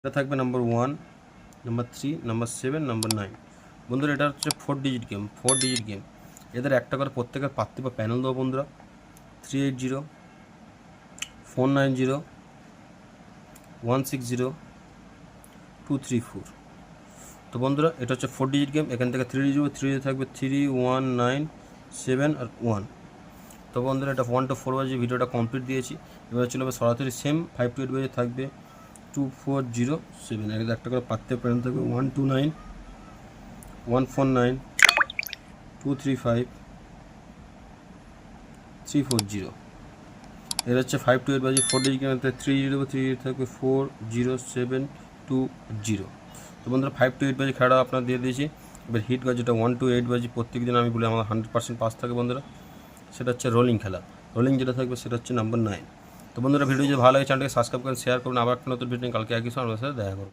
এটা থাকবে number 1, number 3, number 7, number 9। বন্ধুরা এটা হচ্ছে 4 ডিজিট গেম। এদের একটা করে প্রত্যেকের পাত্তি বা প্যানেল দেবো বন্ধুরা। 380, 490, 160, 234। তো বন্ধুরা এটা হচ্ছে 4 ডিজিট গেম। এখান থেকে 3 ডিজিট, 3 থাকবে 3, 1, 9, 7 আর 1। তো বন্ধুরা এটা 1 to 4 বাজে ভিডিওটা কমপ্লিট দিয়েছি। এবার চলে সরাসরি সেম 5 to 8 বাজে থাকবে 2407। এখানে একটা করে পাত্তে প্যানেল থাকবে 129, 149, 235, 340। এর হচ্ছে 5 to 8 বাজে 4 ডিজিট গেম। 3 থাকবে 40720। তো বন্ধুরা 5 to 8 বাজে খেলাটা আপনার দিয়ে দিয়েছি। এবার হিট গজ যেটা 1 to 8 বাজে প্রত্যেক দিন আমি বলি আমার 100% পাস থাকে বন্ধুরা। সেটা হচ্ছে রোলিং খেলা। রোলিং যেটা থাকবে সেটা হচ্ছে নাম্বার 9। তো বন্ধুরা ভিডিও যদি ভালো লাগে চ্যানেলটাকে সাবস্ক্রাইব করেন, শেয়ার করুন। আবার একটা নতুন ভিডিও কালকে একই সময় আমার সাথে দেখা করুন।